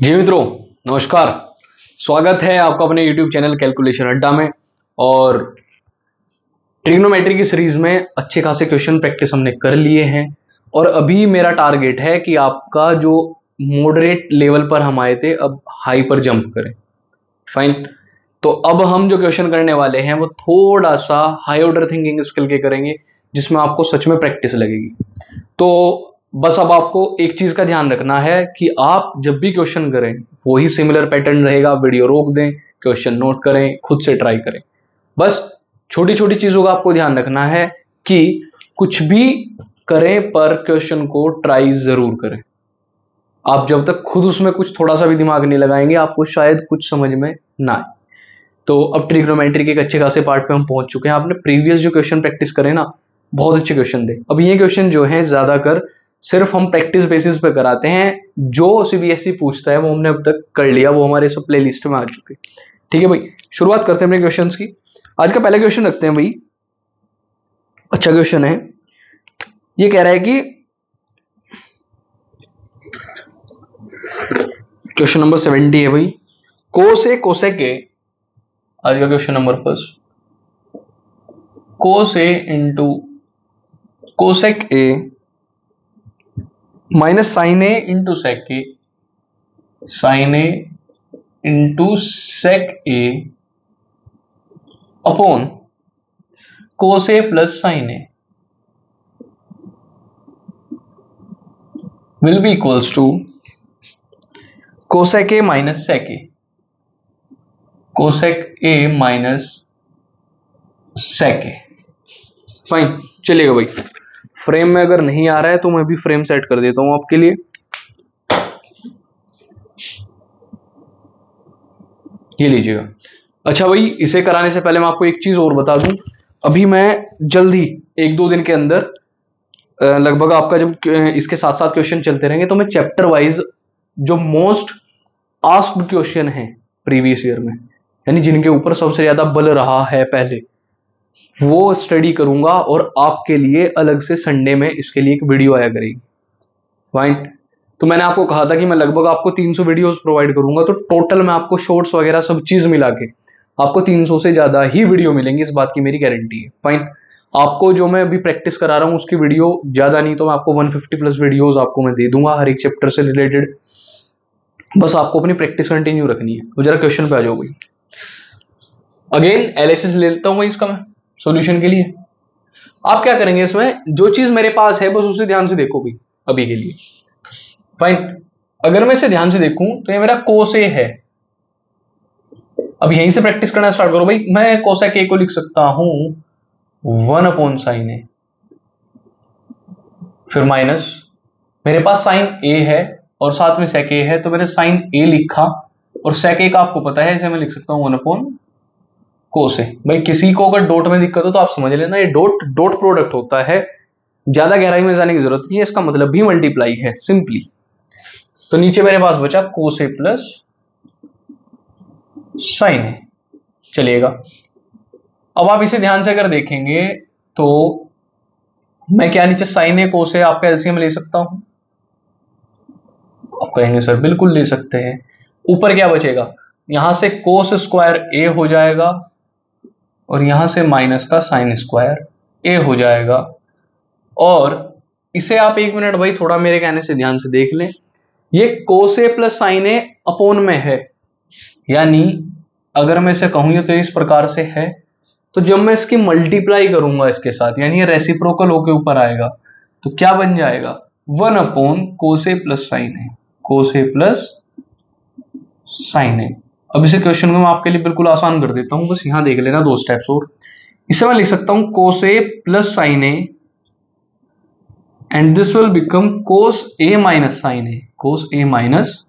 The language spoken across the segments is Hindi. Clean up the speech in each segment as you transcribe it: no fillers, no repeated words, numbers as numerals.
जी मित्रों, नमस्कार। स्वागत है आपका अपने YouTube चैनल कैलकुलेशन अड्डा में। और ट्रिग्नोमेट्री की सीरीज में अच्छे खासे क्वेश्चन प्रैक्टिस हमने कर लिए हैं और अभी मेरा टारगेट है कि आपका जो मॉडरेट लेवल पर हम आए थे अब हाई पर जंप करें। फाइन। तो अब हम जो क्वेश्चन करने वाले हैं वो थोड़ा सा हाई ऑर्डर थिंकिंग स्किल के करेंगे, जिसमें आपको सच में प्रैक्टिस लगेगी। तो बस अब आपको एक चीज का ध्यान रखना है कि आप जब भी क्वेश्चन करें वही सिमिलर पैटर्न रहेगा। वीडियो रोक दें, क्वेश्चन नोट करें, खुद से ट्राई करें। बस छोटी छोटी चीजों का आपको ध्यान रखना है कि कुछ भी करें पर क्वेश्चन को ट्राई जरूर करें। आप जब तक खुद उसमें कुछ थोड़ा सा भी दिमाग नहीं लगाएंगे आपको शायद कुछ समझ में ना आए। तो अब ट्रिग्नोमेट्री के एक अच्छे खासे पार्ट पे हम पहुंच चुके हैं। आपने प्रीवियस जो क्वेश्चन प्रैक्टिस करे ना, बहुत अच्छे क्वेश्चन थे। अब ये क्वेश्चन जो है ज्यादातर सिर्फ हम प्रैक्टिस बेसिस पे कराते हैं। जो सीबीएसई पूछता है वो हमने अब तक कर लिया, वो हमारे सब प्ले लिस्ट में आ चुके। ठीक है भाई, शुरुआत करते हैं अपने क्वेश्चन की। आज का पहला क्वेश्चन रखते हैं भाई। अच्छा क्वेश्चन है। ये कह रहा है कि क्वेश्चन नंबर 70 है भाई। कोस ए कोसेक ए, आज का question number first, cos a into cosec a minus sine a into sec a, sine a into sec A upon cos A plus sine a will be equals to cosec a minus sec a, cosec a minus sec a. Fine, चलिएगा भाई। फ्रेम में अगर नहीं आ रहा है तो मैं भी फ्रेम सेट कर देता हूं आपके लिए। ये लीजिएगा। अच्छा भाई, इसे कराने से पहले मैं आपको एक चीज और बता दूं। अभी मैं जल्दी एक दो दिन के अंदर लगभग आपका जब इसके साथ साथ क्वेश्चन चलते रहेंगे तो मैं चैप्टर वाइज जो मोस्ट आस्क्ड क्वेश्चन है प्रीवियस ईयर में, यानी जिनके ऊपर सबसे ज्यादा बल रहा है पहले, वो स्टडी करूंगा और आपके लिए अलग से संडे में इसके लिए एक वीडियो आया करेगी। फाइन। तो मैंने आपको कहा था कि मैं लगभग आपको 300 वीडियोस प्रोवाइड करूंगा, तो टोटल मैं आपको शॉर्ट्स वगैरह सब चीज मिला के आपको 300 से ज्यादा ही वीडियो मिलेंगी, इस बात की मेरी गारंटी है। फाइन। आपको जो मैं अभी प्रैक्टिस करा रहा हूं उसकी वीडियो ज्यादा नहीं तो मैं आपको 150 प्लस वीडियोस आपको मैं दे दूंगा हर एक चैप्टर से रिलेटेड। बस आपको अपनी प्रैक्टिस कंटिन्यू रखनी है। तो जरा क्वेश्चन पे आ जाओ भाई। अगेन एलएचएस ले लेता हूं भाई इसका मैं सॉल्यूशन के लिए। आप क्या करेंगे, इसमें जो चीज मेरे पास है बस उसे ध्यान से देखो भाई अभी के लिए। फाइन। अगर मैं इसे ध्यान से देखूं तो ये मेरा कोस ए है। अब यहीं से प्रैक्टिस करना स्टार्ट करो भाई। मैं कोसेक ए को लिख सकता हूं 1 अपॉन साइन ए, फिर माइनस, मेरे पास साइन ए है और साथ में सेक ए है तो मैंने साइन ए लिखा, और सेक ए का आपको पता है इसे मैं लिख सकता हूं 1 अपॉन कोस ए। भाई किसी को अगर डॉट में दिक्कत हो तो आप समझ लेना, ये डॉट डॉट प्रोडक्ट होता है, ज्यादा गहराई में जाने की जरूरत नहीं है, इसका मतलब भी मल्टीप्लाई है सिंपली। तो नीचे मेरे पास बचा कोस ए प्लस साइन ए। चलिएगा। अब आप इसे ध्यान से अगर देखेंगे तो मैं क्या नीचे साइन ए कोस ए आपका एलसीएम ले सकता हूं? आप कहेंगे सर बिल्कुल ले सकते हैं। ऊपर क्या बचेगा, यहां से कोस स्क्वायर ए हो जाएगा और यहां से माइनस का साइन स्क्वायर ए हो जाएगा। और इसे आप 1 मिनट भाई थोड़ा मेरे कहने से ध्यान से देख लें। ये कोस ए प्लस साइन ए अपोन में है, यानी अगर मैं इसे कहूं तो इस प्रकार से है, तो जब मैं इसकी मल्टीप्लाई करूंगा इसके साथ, यानी ये रेसिप्रोकल होके ऊपर आएगा, तो क्या बन जाएगा 1 upon cos A plus sine A, cos A plus sine ए। अब इसे क्वेश्चन को मैं आपके लिए बिल्कुल आसान कर देता हूं, बस यहां देख लेना 2 स्टेप्स और। इसे मैं लिख सकता हूं cos A plus sine A and this will become cos A minus sine A, cos A minus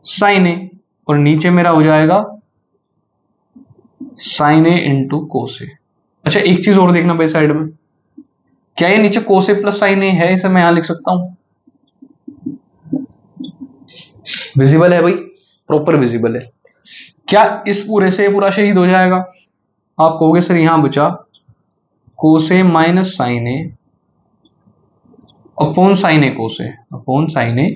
sine A, और नीचे मेरा हो जाएगा साइन ए इंटू कोस ए। अच्छा एक चीज और देखना भाई साइड में, क्या ये नीचे कोस ए प्लस साइन ए है, इसे मैं यहां लिख सकता हूं? विजिबल है भाई, प्रॉपर विजिबल है। क्या इस पूरे से पूरा शहीद हो जाएगा? आप कहोगे सर यहां बचा कोस A minus sine A upon sine A cos A, upon sine A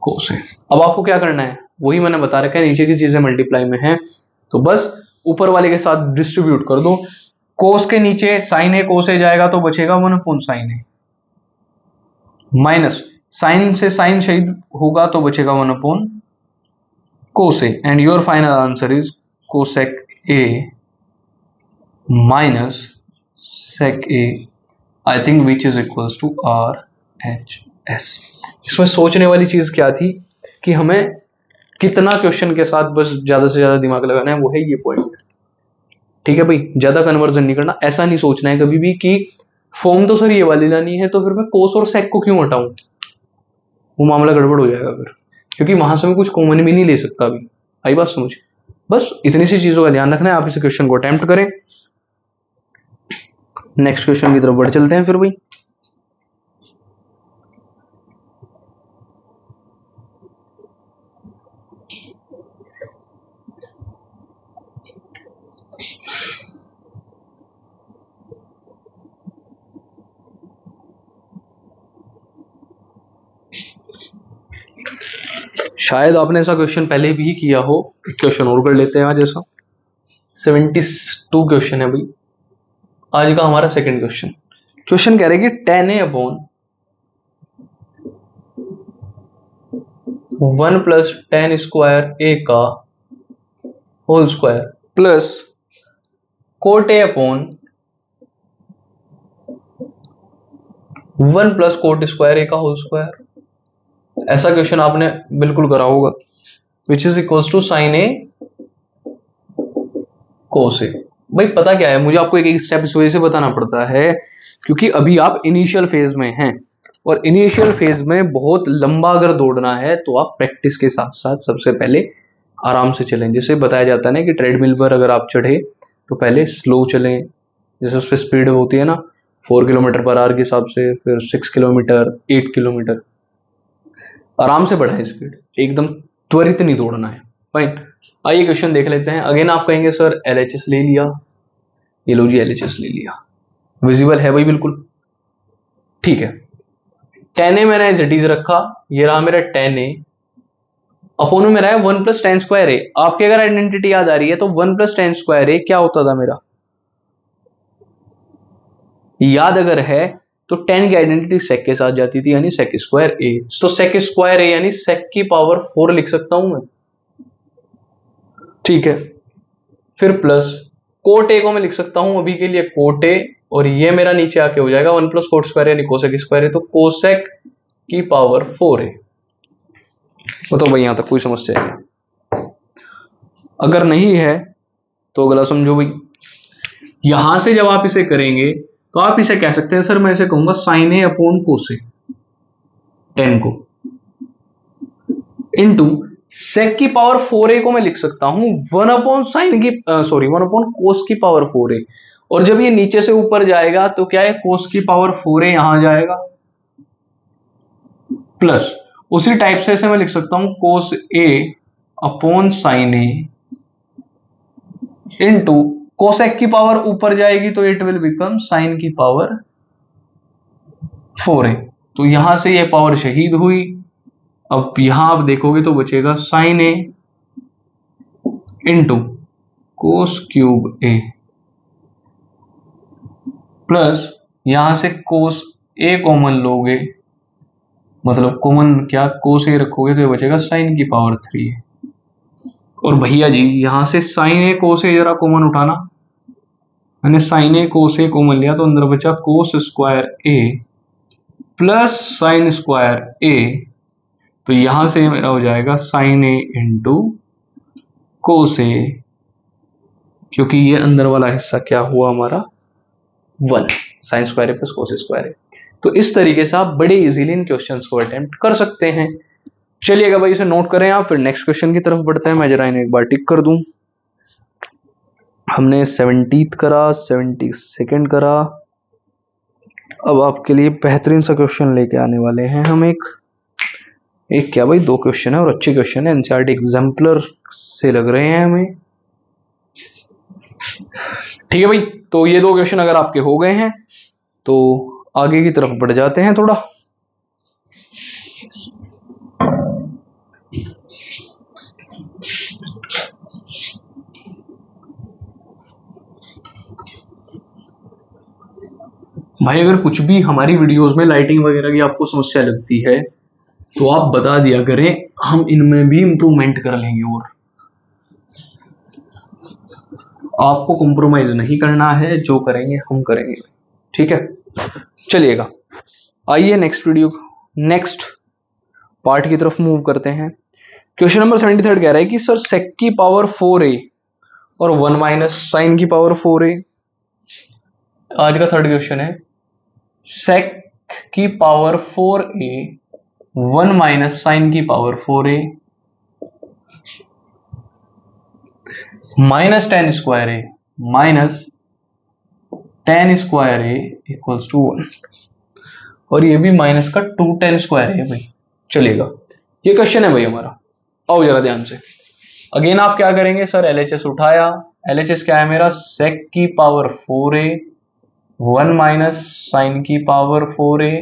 cos ए। अब आपको क्या करना है, वही मैंने बता रखा है, नीचे की चीजें मल्टीप्लाई में है तो बस ऊपर वाले के साथ डिस्ट्रीब्यूट कर दो। कोस के नीचे साइन ए कोस ए जाएगा तो बचेगा 1/sin ए, माइनस साइन से साइन शहीद होगा तो बचेगा 1/cos a, and your final answer is cosec a minus sec a, I think which is equals to R H S. इसमें सोचने वाली चीज क्या थी कि हमें कितना क्वेश्चन के साथ बस ज्यादा से ज्यादा दिमाग लगाना है, वो है ये पॉइंट। ठीक है भाई, ज्यादा कन्वर्जन नहीं करना, ऐसा नहीं सोचना है कभी भी कि फॉर्म तो सर ये वाली लानी है तो फिर मैं कोस और सेक को क्यों हटाऊं, वो मामला गड़बड़ हो जाएगा फिर, क्योंकि वहां से मैं कुछ कॉमन भी नहीं ले सकता अभी। आई बात समझ? बस इतनी सी चीजों का ध्यान रखना है, आप इस क्वेश्चन को अटेम्प्ट करें। नेक्स्ट क्वेश्चन की तरफ बढ़ चलते हैं फिर भाई। शायद आपने ऐसा क्वेश्चन पहले भी किया हो, क्वेश्चन और कर लेते हैं आज ऐसा। 72 क्वेश्चन है भाई आज का हमारा सेकंड क्वेश्चन। क्वेश्चन कह रहे हैं कि tan a upon 1 plus tan square a का whole square plus cot a upon 1 plus cot square a का होल स्क्वायर। ऐसा क्वेश्चन आपने बिल्कुल करा होगा, which is equals to sine A cos A. भाई पता क्या है, मुझे आपको एक एक स्टेप इस वजह से बताना पड़ता है क्योंकि अभी आप इनिशियल फेज में हैं, और इनिशियल फेज में बहुत लंबा अगर दौड़ना है तो आप प्रैक्टिस के साथ साथ सबसे पहले आराम से चलें। जैसे बताया जाता है ना कि ट्रेडमिल पर अगर आप चढ़े तो पहले स्लो चलें, जैसे उस पर स्पीड होती है ना 4 किलोमीटर पर आवर के हिसाब से, फिर 6 किलोमीटर 8 किलोमीटर, आराम से बढ़ाएं स्पीड, एकदम त्वरित नहीं दौड़ना है। फाइन, आइए क्वेश्चन देख लेते हैं। अगेन आप कहेंगे सर LHS ले लिया, ये लो जी LHS ले लिया, विजिबल है भाई बिल्कुल, ठीक है। tan a मैंने एज इट इज रखा, ये रहा मेरा tan a, अपोन में मेरा है 1 प्लस tan स्क्वायर a। आपकी अगर आइडेंटिटी याद आ रही है तो 1 प्लस tan स्क्वायर a क्या होता था मेरा, याद अगर है तो tan की आइडेंटिटी sec के साथ जाती थी, यानी sec स्क्वायर a। तो sec स्क्वायर a यानी sec की पावर 4 लिख सकता हूं मैं, ठीक है। फिर प्लस कोट a को मैं लिख सकता हूं अभी के लिए कोट a, और ये मेरा नीचे आके हो जाएगा 1 प्लस कोट स्क्वायर यानी कोसेक स्क्वायर है, तो कोसेक की पावर 4 है। तो भाई यहां तक कोई समस्या है? अगर नहीं है तो अगला समझो भाई। यहां से जब आप इसे करेंगे तो आप इसे कह सकते हैं सर, मैं इसे कहूंगा साइन ए अपॉन कोसे 10 को, इनटू सेक की पावर 4a को मैं लिख सकता हूं 1 अपॉन साइन की 1 अपॉन कोस की पावर 4a, और जब ये नीचे से ऊपर जाएगा तो क्या है, कोस की पावर 4a यहां जाएगा, प्लस उसी टाइप से इसे मैं लिख सकता हूं कोस a upon sine A into cosec की पावर ऊपर जाएगी तो इट विल बिकम साइन की पावर 4a। तो यहां से ये पावर शहीद हुई, अब यहां आप देखोगे तो बचेगा sign a into cos cube A, plus यहां से कोस ए कॉमन लोगे, मतलब कॉमन क्या कोस ए रखोगे तो ये बचेगा साइन की पावर 3। और भैया जी यहां से साइन ए कोस ए जरा कॉमन उठाना, मैंने sign A cos A common लिया तो अंदर बचा कोस स्क्वायर ए प्लस साइन स्क्वायर ए, तो यहां से मेरा हो जाएगा साइन ए इंटू कोस ए, क्योंकि ये अंदर वाला हिस्सा क्या हुआ हमारा 1, साइन स्क्वायर ए प्लस कोस स्क्वायर ए। तो इस तरीके से आप बड़े इजीली इन क्वेश्चंस को अटेम्प्ट कर सकते हैं। चलिएगा भाई इसे नोट करें आप, फिर नेक्स्ट क्वेश्चन की तरफ बढ़ते हैं। मैं जरा इन्हें एक बार टिक कर दूं। हमने 70th करा, 72nd करा, अब आपके लिए बेहतरीन सा क्वेश्चन लेके आने वाले हैं हम। एक क्या भाई 2 क्वेश्चन है और अच्छे क्वेश्चन है, एनसीईआरटी एग्जाम्पलर से लग रहे हैं हमें। ठीक है भाई, तो ये 2 क्वेश्चन अगर आपके हो गए हैं तो आगे की तरफ बढ़ जाते हैं थोड़ा। भाई अगर कुछ भी हमारी वीडियोस में लाइटिंग वगैरह की आपको समस्या लगती है तो आप बता दिया करें, हम इनमें भी इम्प्रूवमेंट कर लेंगे। और आपको कॉम्प्रोमाइज नहीं करना है, जो करेंगे हम करेंगे, ठीक है। चलिएगा, आइए नेक्स्ट पार्ट की तरफ मूव करते हैं। क्वेश्चन नंबर 73 कह रहा है कि सर सेक की पावर 4a और 1 माइनस साइन की पावर 4a। आज का थर्ड क्वेश्चन है, सेक की पावर 4a 1 माइनस साइन की power 4a minus ten square A minus ten square A equals to 1, और ये भी माइनस का 2 टेन स्क्वायर है भाई। चलेगा, ये क्वेश्चन है भाई हमारा। आओ जरा ध्यान से। अगेन आप क्या करेंगे, सर एलएचएस उठाया। एलएचएस क्या है मेरा, सेक की पावर 4a 1 माइनस साइन की power 4a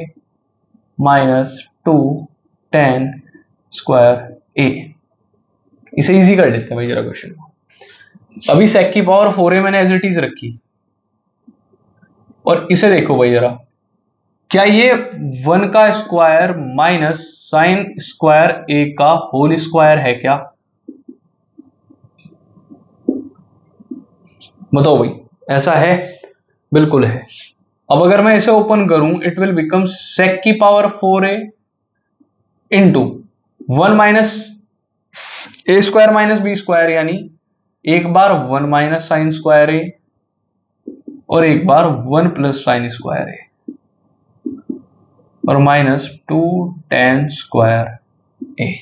minus 2 tan square A. इसे इजी कर देते हैं भाई जरा क्वेश्चन को। अभी सेक की पावर 4a मैंने एज इट इज रखी, और इसे देखो भाई जरा, क्या ये 1 का स्क्वायर माइनस साइन स्क्वायर ए का होल स्क्वायर है क्या? बताओ भाई, ऐसा है? बिल्कुल है। अब अगर मैं इसे ओपन करूं, इट विल बिकम सेक की पावर 4a इंटू 1 माइनस ए स्क्वायर माइनस बी स्क्वायर, यानी एक बार 1 माइनस साइन स्क्वायर ए और एक बार 1 प्लस साइन स्क्वायर ए और माइनस 2 टेन स्क्वायर ए।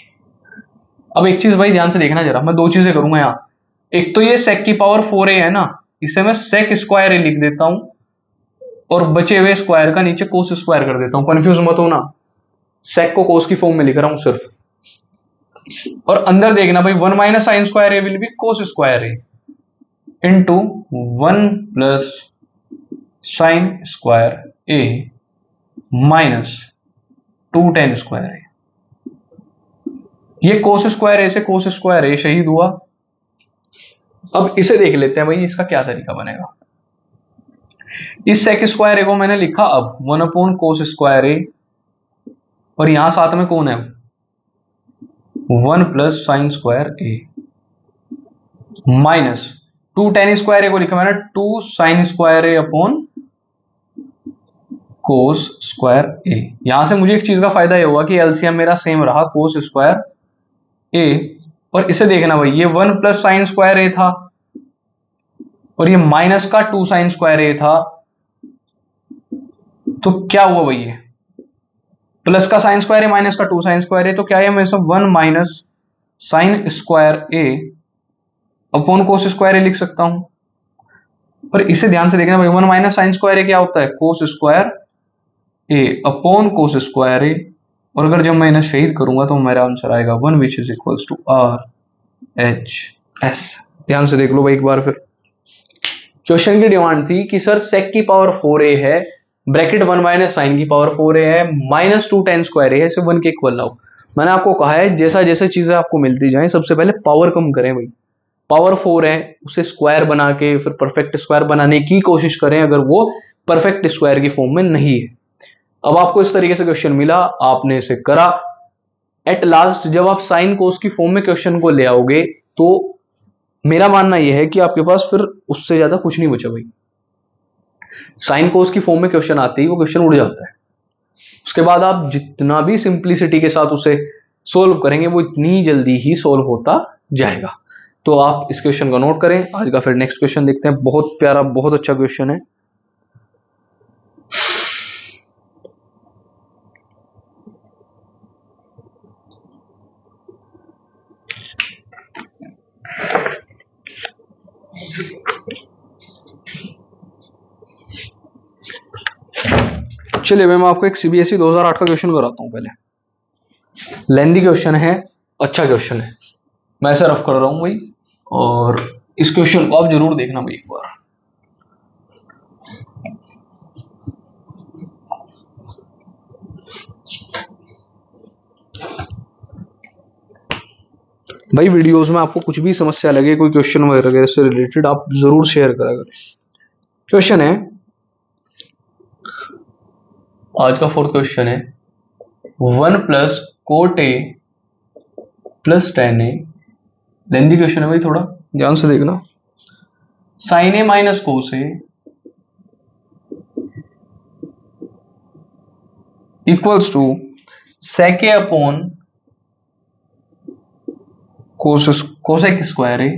अब एक चीज भाई ध्यान से देखना जरा, मैं दो चीजें करूंगा यहां। एक तो ये सेक की पावर 4a है ना, इसे मैं सेक स्क्वायर ए लिख देता हूं, और बचे हुए स्क्वायर का नीचे कोस स्क्वायर कर देता हूं। कंफ्यूज मत हो ना, सेक को कोस की फॉर्म में लिख रहा हूं सिर्फ। और अंदर देखना भाई, 1 minus sine square A will be cos square A into 1 plus sine square A minus 2 tan square A. ये कोस स्क्वायर ए से कोस स्क्वायर ए शहीद हुआ। अब इसे देख लेते हैं भाई, इसका क्या तरीका बनेगा। इस सेक स्क्वायर ए को मैंने लिखा अब 1 अपॉन कोस स्क्वायर ए, और यहां साथ में कौन है, 1 प्लस साइन स्क्वायर ए माइनस 2 टेन स्क्वायर ए को लिखा मैंने 2 साइन स्क्वायर ए अपॉन कोस स्क्वायर ए। यहां से मुझे एक चीज का फायदा ये हुआ कि एलसीएम मेरा सेम रहा, कोस स्क्वायर ए। और इसे देखना भाई, ये 1 प्लस साइन स्क्वायर ए था और ये माइनस का 2 साइन स्क्वायर ए था, तो क्या हुआ भाई, ये प्लस का साइन स्क्वायर ए माइनस का 2 साइन स्क्वायर ए, तो क्या है, मैं सब 1 माइनस साइन स्क्वायर ए अपॉन कोस स्क्वायर ए लिख सकता हूं। पर इसे ध्यान से देखना भाई, 1 माइनस साइन स्क्वायर ए क्या होता है, कोस square A upon cos square A, और अगर जब मैं इन्हें शहीद करूंगा तो मेरा आंसर आएगा 1 which is equals to R H S. ध्यान से देख लो भाई एक बार फिर। क्वेश्चन की डिमांड थी कि सर सेक की पावर 4a है, ब्रैकेट 1 माइनस साइन की पावर 4a है, माइनस 2 टेन स्क्वायर है, इसे 1 के इक्वल लाओ। मैंने आपको कहा है जैसा जैसे चीजें आपको मिलती जाए, सबसे पहले पावर कम करें भाई। पावर 4 है, उसे स्क्वायर बना के फिर परफेक्ट स्क्वायर बनाने की कोशिश करें, अगर वो परफेक्ट स्क्वायर की फॉर्म में नहीं है। अब आपको इस तरीके से क्वेश्चन मिला, आपने इसे करा। एट लास्ट जब आप साइन कोस की फॉर्म में क्वेश्चन को ले आओगे, तो मेरा मानना यह है कि आपके पास फिर उससे ज्यादा कुछ नहीं बचा भाई। साइन कोस की फॉर्म में क्वेश्चन आते ही वो क्वेश्चन उड़ जाता है। उसके बाद आप जितना भी सिंप्लिसिटी के साथ उसे सोल्व करेंगे, वो इतनी जल्दी ही सोल्व होता जाएगा। तो आप इस क्वेश्चन को नोट करें। आज का फिर नेक्स्ट क्वेश्चन देखते हैं। बहुत प्यारा, बहुत अच्छा क्वेश्चन है। चलिए मैं आपको एक सीबीएसई 2008 का क्वेश्चन कराता हूं। पहले लेंदी क्वेश्चन है, अच्छा क्वेश्चन है, मैं ऐसा रफ कर रहा हूं भाई, और इस क्वेश्चन को आप जरूर देखना भाई एक बार। भाई वीडियोस में आपको कुछ भी समस्या लगे, कोई क्वेश्चन वगैरह से रिलेटेड, आप जरूर शेयर करा करें। क्वेश्चन है आज का फोर्थ क्वेश्चन है 1 plus cot A plus tan A. Lengthy question है भाई, थोड़ा ध्यान से देखना। Sine A minus cos A equals to sec A upon cosec square A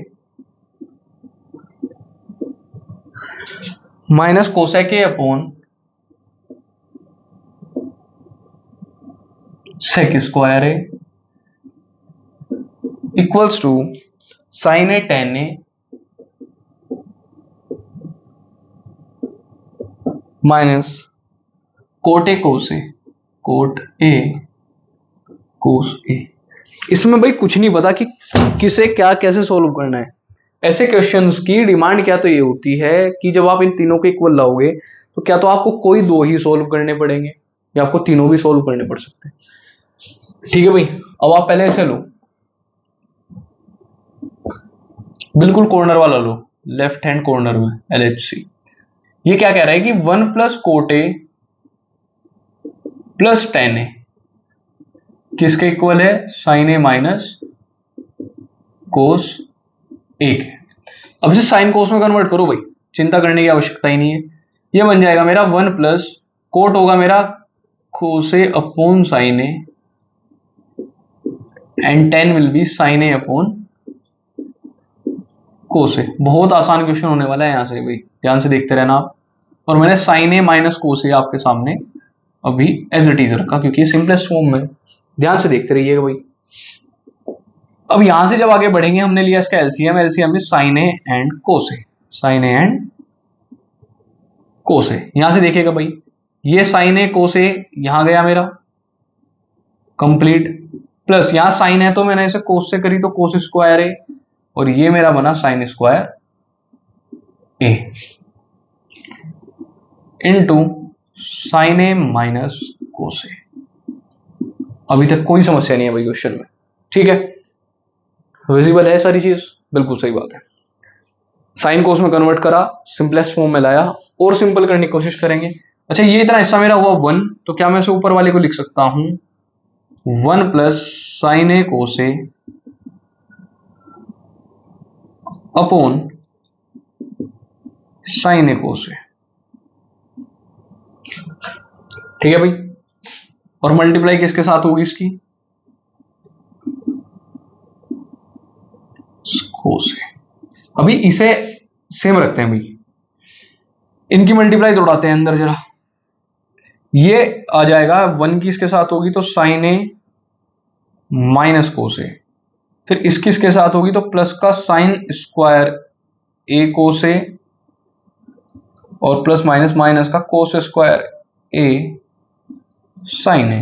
minus cosec A upon sec square A equals to sine A tan A minus cot A cos A cos A. इसमें भाई कुछ नहीं पता कि किसे क्या कैसे सोल्व करना है। ऐसे क्वेश्चंस की डिमांड क्या तो ये होती है कि जब आप इन तीनों को इक्वल लाओगे तो क्या तो आपको कोई दो ही सोल्व करने पड़ेंगे या आपको तीनों भी सोल्व करने पड़ सकते हैं। ठीक है भाई, अब आप पहले ऐसे लो, बिल्कुल कॉर्नर वाला लो, लेफ्ट हैंड कॉर्नर में LHC। ये क्या कह रहा है कि 1 plus cot A plus tan A किसके इक्वल है? साइन ए माइनस कोस ए के। अब इसे साइन कोस में कन्वर्ट करो भाई, चिंता करने की आवश्यकता ही नहीं है। ये बन जाएगा मेरा 1 प्लस कोट होगा मेरा cos A upon sine A and 10 will be sine A upon cos A. बहुत आसान क्वेश्चन होने वाला है यहां से भाई, ध्यान से देखते रहना आप। और मैंने साइन ए माइनस कोस ए आपके सामने अभी एज इट इज रखा क्योंकि सिंपलेस्ट फॉर्म में। ध्यान से देखते रहिएगा भाई। अब यहां से जब आगे बढ़ेंगे, हमने लिया इसका एलसीएम। एलसीएम में sine A and cos A, sine A and cos A. यहां से देखिएगा भाई, ये साइन ए कोस ए यहां गया मेरा कंप्लीट, प्लस यहां साइन है तो मैंने इसे कोस से करी तो कोस स्क्वायर ए, और ये मेरा बना sine square A into sine A minus cos A. अभी तक कोई समस्या नहीं है भाई क्वेश्चन में, ठीक है? विजिबल है सारी चीज, बिल्कुल सही बात है। साइन कोस में कन्वर्ट करा, सिंपलेस्ट फॉर्म में लाया, और सिंपल करने की कोशिश करेंगे। अच्छा, ये इतना हिस्सा मेरा हुआ 1, तो क्या मैं इसे ऊपर वाले को लिख सकता हूं 1 plus sine A cos A upon sine A cos ए। ठीक है भाई, और मल्टीप्लाई किसके साथ होगी इसकी? कोस ए। अभी इसे सेम रखते हैं भाई, इनकी मल्टीप्लाई दौड़ाते हैं अंदर जरा। ये आ जाएगा 1 की इसके साथ होगी तो साइन ए माइनस कोस ए, फिर इसकी इसके साथ होगी तो प्लस का साइन स्क्वायर ए कोस ए, और प्लस माइनस माइनस का कोस square A sine A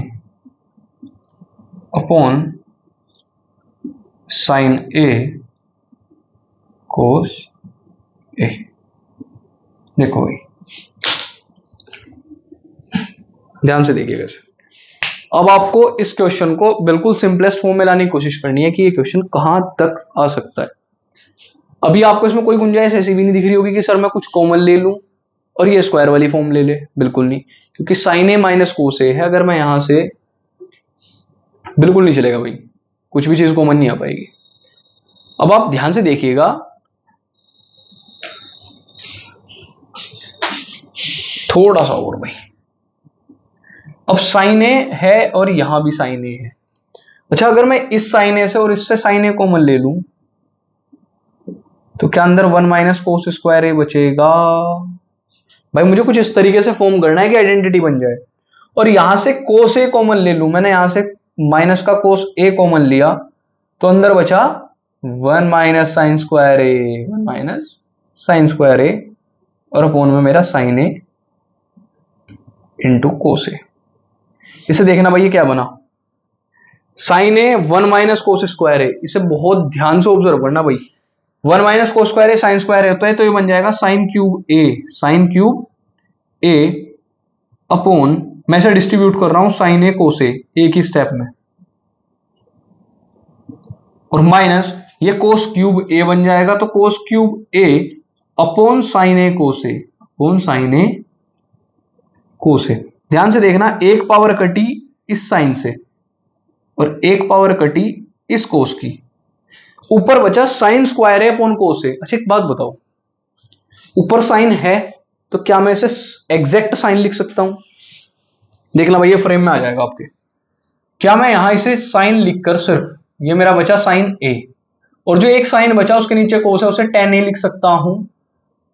upon sine A cos ए। देखो भाई, ध्यान से देखिएगा इसे। अब आपको इस क्वेश्चन को बिल्कुल सिंपलेस्ट फॉर्म में लाने की कोशिश करनी है कि ये क्वेश्चन कहां तक आ सकता है। अभी आपको इसमें कोई गुंजाइश ऐसी भी नहीं दिख रही होगी कि सर मैं कुछ कॉमन ले लूं और ये स्क्वायर वाली फॉर्म ले ले, बिल्कुल नहीं, क्योंकि साइन ए माइनस कोस ए है। अगर मैं यहां से, बिल्कुल नहीं चलेगा भाई, कुछ भी चीज कॉमन नहीं आ पाएगी। अब आप ध्यान से देखिएगा, थोड़ा सा और भाई। अब साइन ए है और यहां भी साइन ए है। अच्छा, अगर मैं इस साइन ए से और इससे साइन ए कॉमन ले लूं तो क्या अंदर 1 माइनस कोस स्क्वायर ए बचेगा? भाई मुझे कुछ इस तरीके से फॉर्म करना है कि आइडेंटिटी बन जाए। और यहां से कोस ए कॉमन ले लूं, मैंने यहां से माइनस का कोस ए कॉमन लिया तो अंदर बचा 1 minus sine square A, 1 minus sine square A, और अपॉन में मेरा साइन ए इंटू कोस ए। इसे देखना भाई, ये क्या बना? Sign A 1 minus cos square A. इसे बहुत ध्यान से ऑब्जर्व करना भाई। 1 माइनस कोस स्क्वायर ए साइन स्क्वायर ए होता है, तो ये बन जाएगा साइन क्यूब ए, साइन क्यूब ए अपॉन, मैं इसे डिस्ट्रीब्यूट कर रहा हूं साइन ए कोस ए एक ही स्टेप में, और माइनस ये कोस क्यूब ए बन जाएगा, तो cos cube A upon sine A cos A, upon sine A cos ए। ध्यान से देखना, एक पावर कटी इस साइन से और एक पावर कटी इस कोस की, ऊपर बचा साइन स्क्वायर है अपॉन कोस है। अच्छा एक बात बताओ, ऊपर साइन है तो क्या मैं इसे एग्जैक्ट साइन लिख सकता हूं? देखना भाई ये फ्रेम में आ जाएगा आपके। क्या मैं यहां इसे साइन लिखकर सिर्फ ये मेरा बचा साइन ए और जो एक साइन बचा उसके नीचे कोस है उसे टेन ए लिख सकता हूं?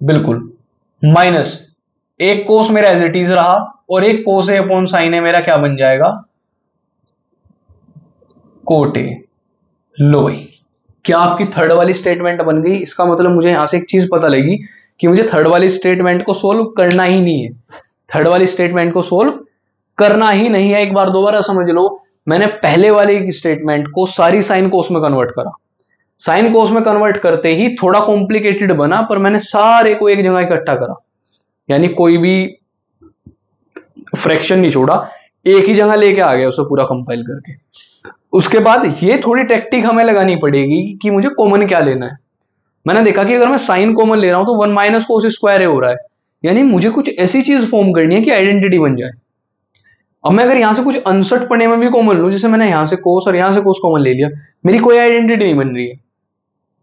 बिल्कुल। माइनस एक कोस मेरा एज इट इज रहा और एक कोस ए अपॉन साइन ए मेरा क्या बन जाएगा? Cot A. लो भाई, क्या आपकी थर्ड वाली स्टेटमेंट बन गई? इसका मतलब मुझे यहां से एक चीज पता लगी कि मुझे थर्ड वाली स्टेटमेंट को सोल्व करना ही नहीं है। थर्ड वाली स्टेटमेंट को सोल्व करना ही नहीं है। एक बार दोबारा समझ लो, मैंने पहले वाली स्टेटमेंट को सारी साइन कोस में कन्वर्ट करा, साइन कोस में कन्वर्ट करते ही थोड़ा कॉम्प्लिकेटेड बना, पर मैंने सारे को एक जगह इकट्ठा करा, यानी कोई भी फ्रैक्शन नहीं छोड़ा, एक ही जगह लेके आ गया उसे पूरा कंपाइल करके। उसके बाद ये थोड़ी टेक्निक हमें लगानी पड़ेगी कि मुझे कॉमन क्या लेना है। मैंने देखा कि अगर मैं साइन कॉमन ले रहा हूं तो वन माइनस कोस स्क्वायर हो रहा है, यानी मुझे कुछ ऐसी चीज फॉर्म करनी है कि आइडेंटिटी बन जाए। अब मैं अगर यहां से कुछ अनसर्ट पढ़ने में भी कॉमन लूं, जैसे मैंने यहां से कोस और यहां से कोस कॉमन ले लिया, मेरी कोई आइडेंटिटी नहीं बन रही है।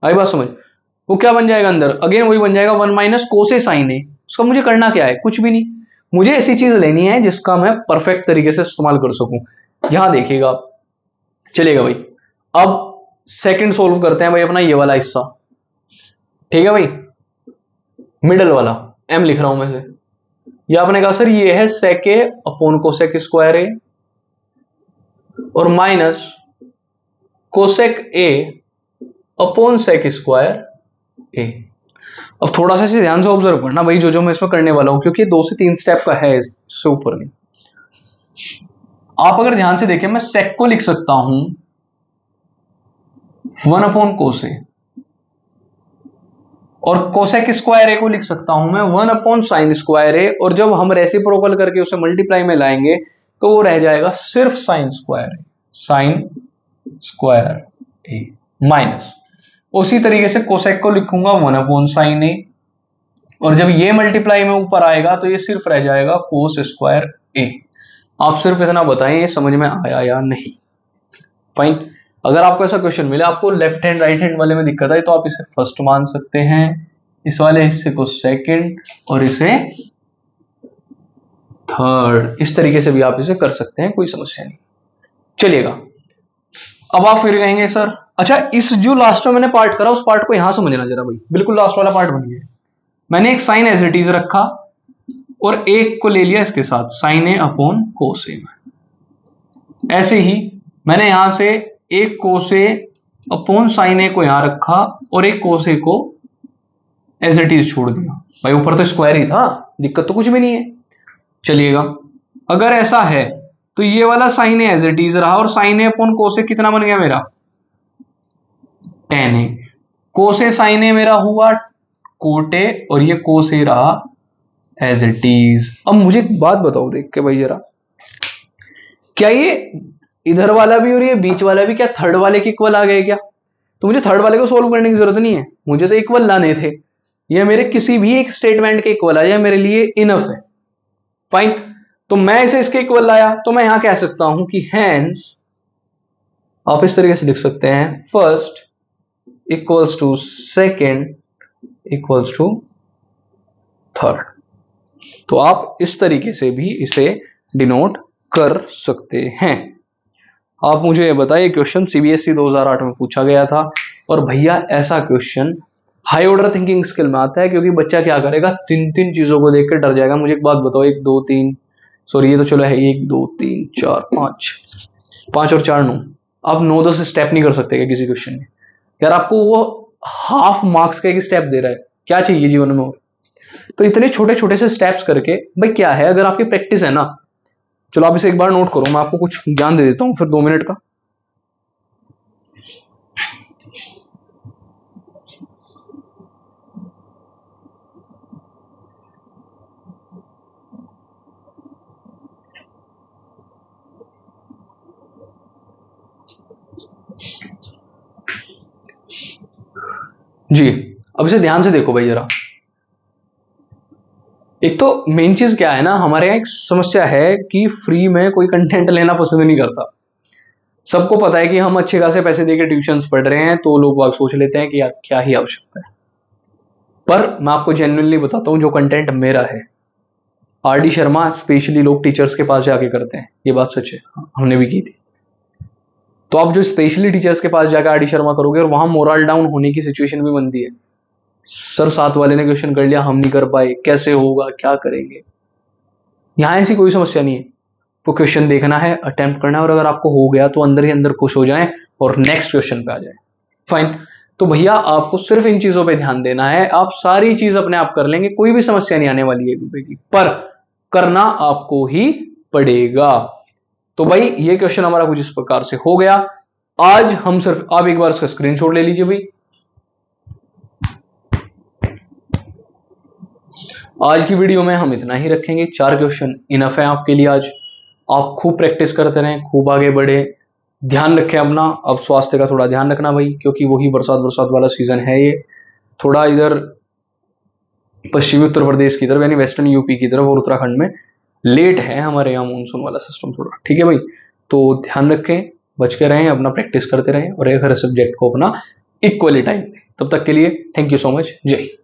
आई बात समझ? वो क्या बन जाएगा अंदर? अगेन वही बन जाएगा वन माइनस कोसे साइन ए। उसका मुझे करना क्या है? कुछ भी नहीं। मुझे ऐसी चीज लेनी है जिसका मैं परफेक्ट तरीके से इस्तेमाल कर सकूं। यहां देखिएगा, चलेगा भाई। अब सेकंड सोल्व करते हैं भाई अपना ये वाला हिस्सा, ठीक है भाई, मिडल वाला एम लिख रहा हूं मैं से। ये आपने कहा सर ये है sec A upon cosec square A और minus cosec A upon sec square A. अब थोड़ा सा इसे ध्यान से ऑब्जर्व करना भाई, जो जो मैं इसमें करने वाला हूं, क्योंकि 2 से 3 स्टेप का है, इससे ऊपर नहीं। आप अगर ध्यान से देखें, मैं सेक को लिख सकता हूं 1 अपॉन कोसे और कोसेक स्क्वायर ए को लिख सकता हूं मैं 1 अपॉन साइन स्क्वायर ए, और जब हम रेसिप्रोकल करके उसे मल्टीप्लाई में लाएंगे तो वो रह जाएगा सिर्फ साइन स्क्वायर ए, साइन स्क्वायर ए माइनस। उसी तरीके से कोसेक को लिखूंगा 1 अपॉन साइन ए, और जब ये मल्टीप्लाई में ऊपर आएगा तो ये सिर्फ रह जाएगा कोस स्क्वायर ए। आप सिर्फ इतना बताएं ये समझ में आया या नहीं। फाइन। अगर आपको ऐसा क्वेश्चन मिले, आपको लेफ्ट हैंड राइट हैंड वाले में दिक्कत है, तो आप इसे फर्स्ट मान सकते हैं, इस वाले हिस्से को सेकंड और इसे थर्ड। इस तरीके से भी आप इसे कर सकते हैं, कोई समस्या नहीं। चलिएगा, अब आप फिर कहेंगे सर अच्छा इस जो लास्ट में मैंने पार्ट करा उस पार्ट को यहां समझना जरा भाई, बिल्कुल लास्ट वाला पार्ट बन गया। मैंने एक साइन एज इट इज रखा और एक को ले लिया इसके साथ साइन ए अपॉन कोस ए। ऐसे ही मैंने यहां से एक कोस ए अपॉन साइन ए को यहां रखा और एक कोस ए को एज इट इज छोड़ दिया। भाई ऊपर तो स्क्वायर ही था, दिक्कत तो कुछ भी नहीं है। चलिएगा, अगर ऐसा है तो ये वाला sine a as it is रहा और साइन ए अपॉन कोस ए कितना बन गया मेरा? Ten A. Cos A sine ए मेरा हुआ कोट ए और ये कोस ए रहा एज इट इज। अब मुझे एक बात बताओ देख के भाई जरा, क्या ये इधर वाला भी और ये बीच वाला भी क्या थर्ड वाले के इक्वल आ गए क्या? तो मुझे थर्ड वाले को सोल्व करने की जरूरत नहीं है, मुझे तो इक्वल लाने थे। ये मेरे किसी भी एक स्टेटमेंट के इक्वल आ जाए मेरे लिए इनफ है। फाइन। तो मैं इसे इसके इक्वल लाया, तो मैं यहां कह सकता हूं कि हैंस, आप इस तरीके से लिख सकते हैं, first equals to second equals to third. तो आप इस तरीके से भी इसे डिनोट कर सकते हैं। आप मुझे ये बताइए, क्वेश्चन सीबीएसई 2008 में पूछा गया था, और भैया ऐसा question high order thinking skill में आता है, क्योंकि बच्चा क्या करेगा, 3 चीजों को देख कर डर जाएगा। मुझे एक बात बताओ, 1 2 3 सॉरी ये तो चलो है 1 2 3 4 5 5 और 4 9, आप 9 10 स्टेप नहीं कर सकते क्या किसी क्वेश्चन में? यार आपको वो हाफ मार्क्स का एक स्टेप दे रहा है, क्या चाहिए जीवन में? तो इतने छोटे छोटे से स्टेप्स करके भाई क्या है, अगर आपकी प्रैक्टिस है ना, चलो आप इसे एक बार नोट करो, मैं आपको कुछ ज्ञान दे देता हूं फिर 2 मिनट का। जी अब इसे ध्यान से देखो भाई जरा, एक तो मेन चीज क्या है ना, हमारे यहाँ एक समस्या है कि फ्री में कोई कंटेंट लेना पसंद नहीं करता। सबको पता है कि हम अच्छे खासे पैसे देके ट्यूशंस पढ़ रहे हैं, तो लोग बाग सोच लेते हैं कि यार क्या ही आवश्यकता है। पर मैं आपको जेन्युइनली बताता हूँ, जो कंटेंट मेरा है, आर.डी. शर्मा स्पेशली लोग टीचर्स के पास जाके करते हैं, ये बात सच है, हमने भी की थी। तो आप जो स्पेशली टीचर्स के पास जाकर आर.डी. शर्मा करोगे और वहां मोरल डाउन होने की सिचुएशन भी बनती है, सर साथ वाले ने क्वेश्चन कर लिया, हम नहीं कर पाए, कैसे होगा, क्या करेंगे, यहां ऐसी कोई समस्या नहीं है। तो क्वेश्चन देखना है, अटेम्प्ट करना है, और अगर आपको हो गया तो अंदर ही अंदर खुश हो जाएं और नेक्स्ट क्वेश्चन पे आ जाए। फाइन। तो भैया आपको सिर्फ इन चीजों पे ध्यान देना है, आप सारी चीज अपने आप कर लेंगे, कोई भी समस्या नहीं आने वाली है रुपए की, पर करना आपको ही पड़ेगा। तो भाई ये क्वेश्चन हमारा कुछ इस प्रकार से हो गया। आज हम सिर्फ, आप एक बार इसका स्क्रीनशॉट ले लीजिए भाई। आज की वीडियो में हम इतना ही रखेंगे, 4 क्वेश्चन इनफ है आपके लिए आज। आप खूब प्रैक्टिस करते रहें, खूब आगे बढ़े, ध्यान रखें अपना। अब स्वास्थ्य का थोड़ा ध्यान रखना भाई, क्योंकि वही बरसात बरसात वाला सीजन है ये। थोड़ा इधर पश्चिमी उत्तर प्रदेश की तरफ, यानी वेस्टर्न यूपी की तरफ और उत्तराखंड में लेट है हमारे यहाँ मानसून वाला सिस्टम थोड़ा, ठीक है भाई। तो ध्यान रखें, बच के रहें, अपना प्रैक्टिस करते रहें और एक हर सब्जेक्ट को अपना इक्वली टाइम दें। तब तक के लिए थैंक यू सो मच, जय हिंद।